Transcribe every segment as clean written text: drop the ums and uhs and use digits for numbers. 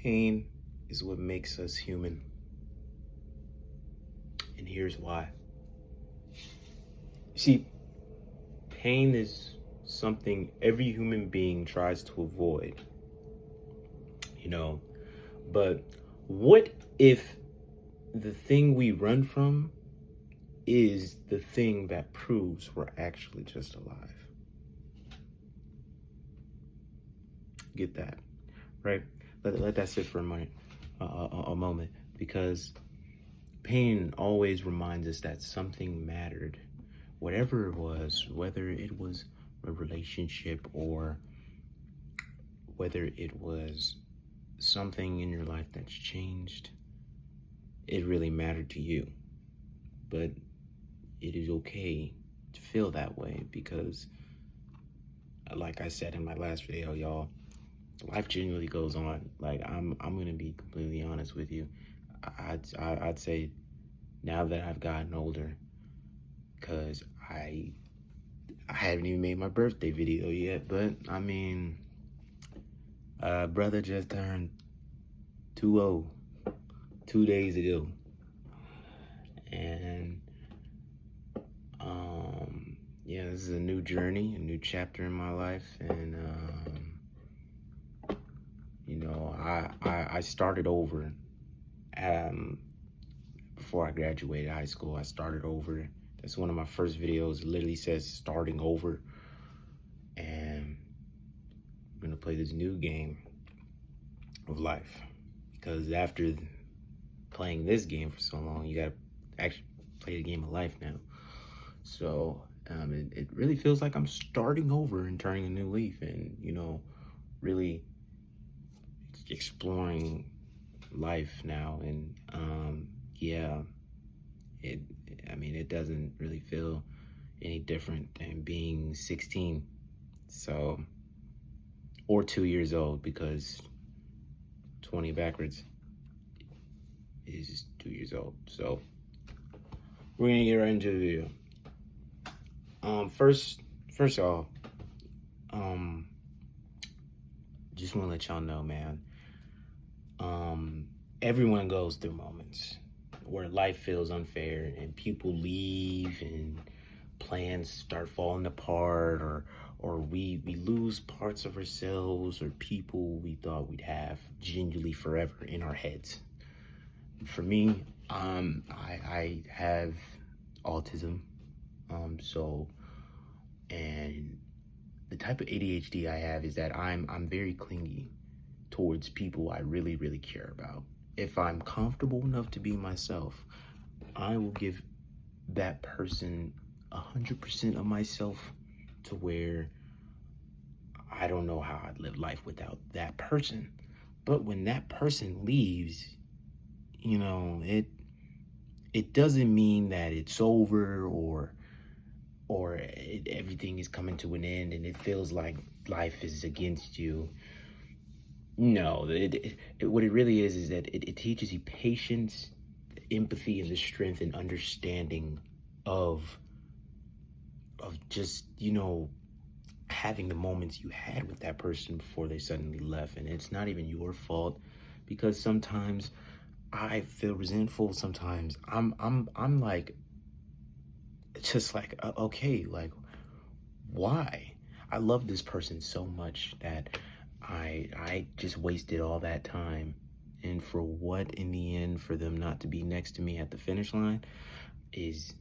Pain is what makes us human. And here's why. See, pain is something every human being tries to avoid, you know. But what if the thing we run from is the thing that proves we're actually just alive? Get that, right? Let that sit for a moment, because pain always reminds us that something mattered, whatever it was, whether it was a relationship or whether it was something in your life that's changed. It really mattered to you. But it is okay to feel that way, because like I said in my last video, y'all, life genuinely goes on. Like, I'm gonna be completely honest with you. I'd say now that I've gotten older, because I haven't even made my birthday video yet, but I mean, brother just turned 2 days ago, and yeah, this is a new journey, a new chapter in my life, and you know, I started over. Before I graduated high school, I started over. That's one of my first videos. It literally says starting over, and I'm gonna play this new game of life, because after playing this game for so long, you gotta actually play the game of life now. So it really feels like I'm starting over and turning a new leaf, and you know, really exploring life now. And yeah, it doesn't really feel any different than being 16, so, or 2 years old, because 20 backwards is 2 years old. So we're gonna get right into the video. First off, just want to let y'all know, man, everyone goes through moments where life feels unfair and people leave and plans start falling apart, or we lose parts of ourselves or people we thought we'd have genuinely forever in our heads. For me, I have autism, and the type of ADHD I have is that I'm very clingy towards people I really, really care about. If I'm comfortable enough to be myself, I will give that person 100% of myself, to where I don't know how I'd live life without that person. But when that person leaves, you know, it doesn't mean that it's over, or everything is coming to an end and it feels like life is against you. No, what it really is that it teaches you patience, empathy, and the strength and understanding of just, you know, having the moments you had with that person before they suddenly left. And it's not even your fault, because sometimes I feel resentful. Sometimes I'm like, just like, okay, like, why? I love this person so much that I just wasted all that time, and for what, in the end, for them not to be next to me at the finish line is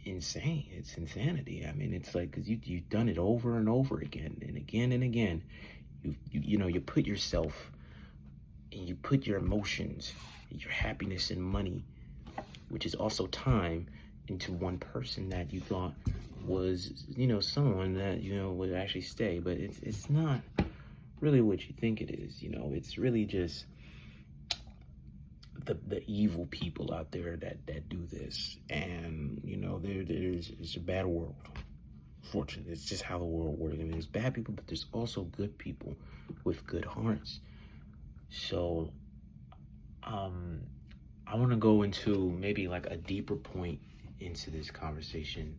insane. It's insanity. I mean, it's like, because you've done it over and over again and again and again. You know, you put yourself and you put your emotions, your happiness and money, which is also time, into one person that you thought was, you know, someone that, you know, would actually stay. But it's not really what you think it is. You know, it's really just the evil people out there that do this. And you know, it's a bad world. Fortunately, it's just how the world works. I mean, there's bad people, but there's also good people with good hearts. So I want to go into maybe like a deeper point into this conversation,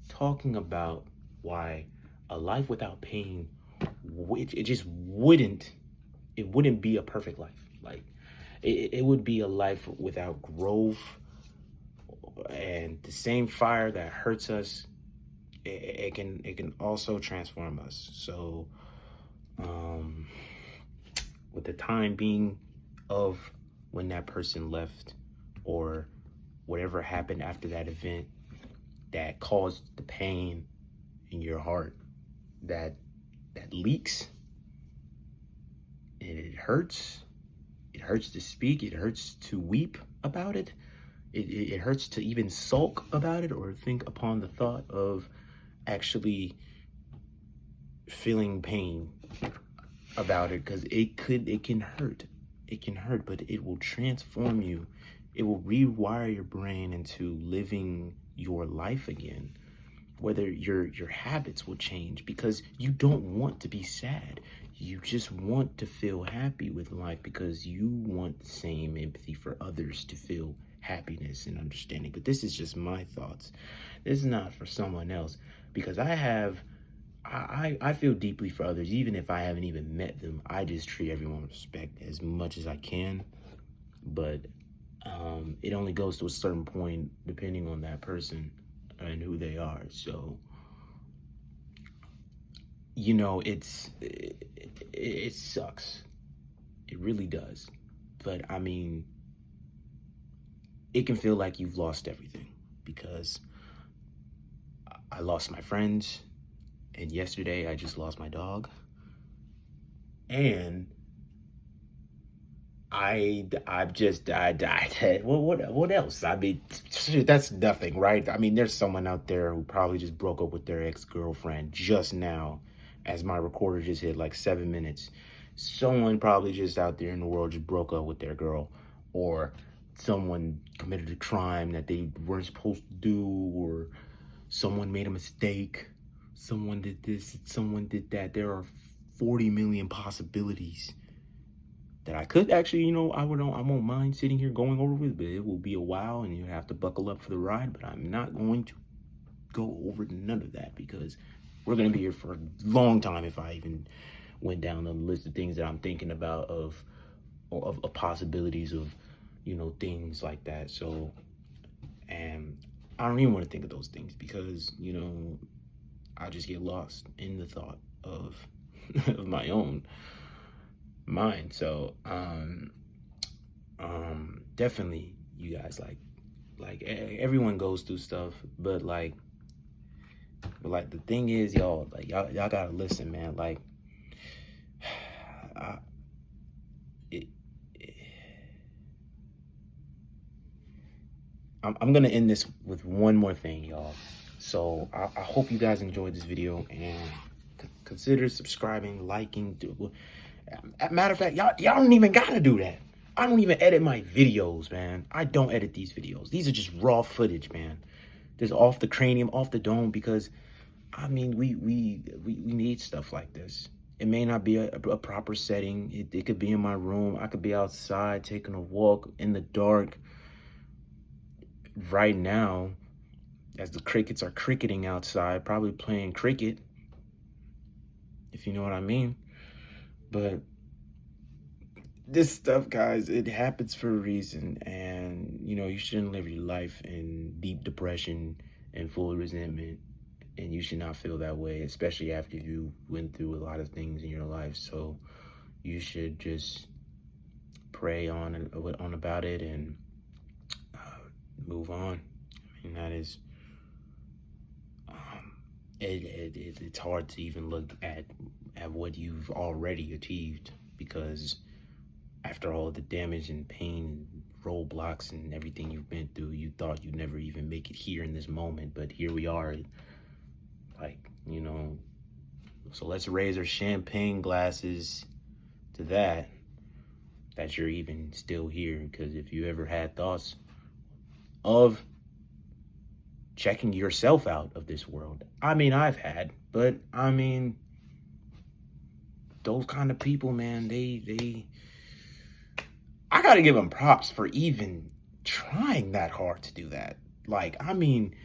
talking about why a life without pain, it just wouldn't it wouldn't be a perfect life. Like it would be a life without growth, and the same fire that hurts us, it can also transform us. So um with the time being of when that person left, or whatever happened after that event that caused the pain in your heart, that leaks, and it hurts to speak, it hurts to weep about it. It hurts to even sulk about it, or think upon the thought of actually feeling pain about it, because it can hurt, but it will transform you. It will rewire your brain into living your life again. Whether your habits will change, because you don't want to be sad, you just want to feel happy with life, because you want the same empathy for others to feel happiness and understanding. But this is just my thoughts. This is not for someone else, because I feel deeply for others, even if I haven't even met them. I just treat everyone with respect as much as I can. But it only goes to a certain point depending on that person and who they are. So, it sucks. It really does. But I mean, it can feel like you've lost everything, because I lost my friends, and yesterday I just lost my dog. And I died. Well, what else? I mean, that's nothing, right? I mean, there's someone out there who probably just broke up with their ex-girlfriend just now, as my recorder just hit like 7 minutes. Someone probably just out there in the world just broke up with their girl, or someone committed a crime that they weren't supposed to do, or someone made a mistake. Someone did this, someone did that. There are 40 million possibilities that I could actually, I won't mind sitting here going over with, but it will be a while and you have to buckle up for the ride. But I'm not going to go over none of that, because we're going to be here for a long time if I even went down the list of things that I'm thinking about of possibilities of, things like that. So, and I don't even want to think of those things, because, I just get lost in the thought of of my own mind. So definitely, you guys, everyone goes through stuff, but the thing is, y'all gotta listen, man. I, it, I'm gonna end this with one more thing, y'all. So I hope you guys enjoyed this video, and consider subscribing, liking. Matter of fact, y'all don't even gotta do that. I don't even edit my videos, man. I don't edit these videos. These are just raw footage, man. Just off the cranium, off the dome, because I mean, we need stuff like this. It may not be a proper setting. It could be in my room. I could be outside taking a walk in the dark right now, as the crickets are cricketing outside, probably playing cricket, if you know what I mean. But this stuff, guys, it happens for a reason. And, you shouldn't live your life in deep depression and full of resentment. And you should not feel that way, especially after you went through a lot of things in your life. So you should just pray on about it, and move on. And that is, it's hard to even look at what you've already achieved, because after all the damage and pain, roadblocks, and everything you've been through, you thought you'd never even make it here in this moment. But here we are, so let's raise our champagne glasses to that you're even still here. Because if you ever had thoughts of checking yourself out of this world, I mean, I've had, but I mean, those kind of people, man, I gotta give them props for even trying that hard to do that. I mean,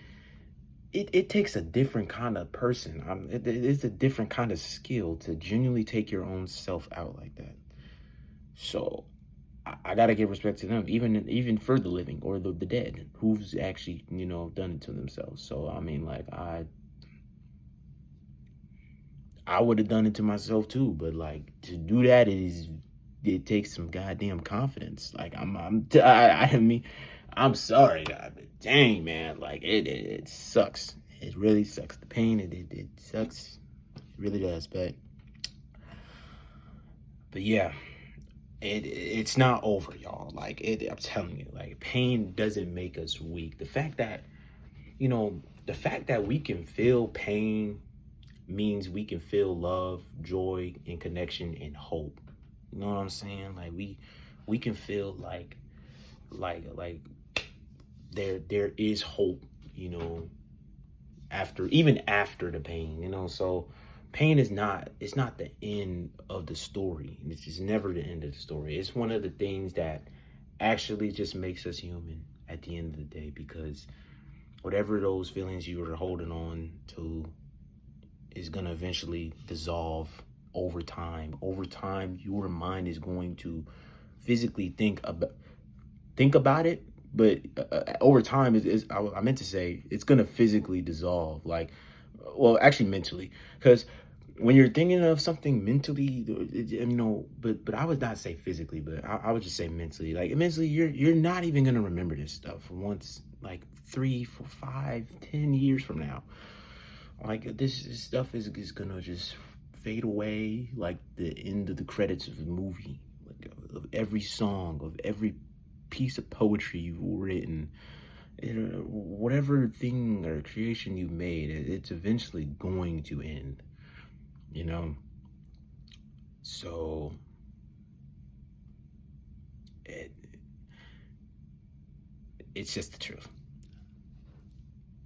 it takes a different kind of person. It's a different kind of skill to genuinely take your own self out like that. So I gotta give respect to them, even for the living or the dead, who's actually, done it to themselves. So I mean, like, I would have done it to myself too, but like, to do that, it takes some goddamn confidence. Like, I mean, I'm sorry, God, but dang, man, like, it sucks. It really sucks. The pain, it sucks. It really does. But yeah, it's not over, y'all. Like, I'm telling you, like, pain doesn't make us weak. The fact that we can feel pain means we can feel love, joy, and connection and hope. You know what I'm saying? Like, we can feel like there is hope, even after the pain, so pain is not, it's not the end of the story. It's just never the end of the story. It's one of the things that actually just makes us human at the end of the day, because whatever those feelings you were holding on to is going to eventually dissolve over time. Over time, your mind is going to physically think about it, but over time, I meant to say, it's gonna physically dissolve. Like, well, actually, mentally, because when you're thinking of something mentally, but I would not say physically, but I would just say mentally. Like, mentally, you're not even gonna remember this stuff once, like, 3, 4, 5, 10 years from now. Like, this stuff is gonna just fade away like the end of the credits of a movie, like, of every song, of every piece of poetry you've written, whatever thing or creation you've made, it's eventually going to end, you know? So it, it's just the truth.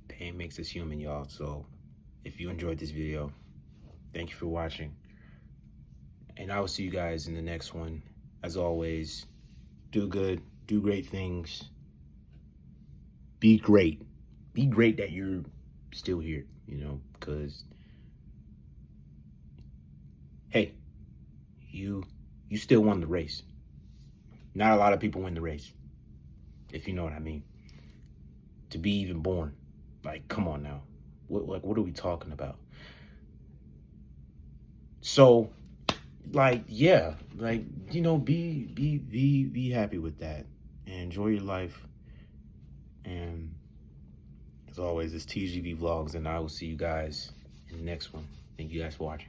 Pain makes us human, y'all. So if you enjoyed this video, thank you for watching. And I will see you guys in the next one. As always, do good, do great things, be great. Be great that you're still here, because, hey, you still won the race. Not a lot of people win the race, if you know what I mean. To be even born, like, come on now. What are we talking about? So, like, yeah, like, be happy with that and enjoy your life. And as always, it's TGV Vlogs, and I will see you guys in the next one. Thank you guys for watching.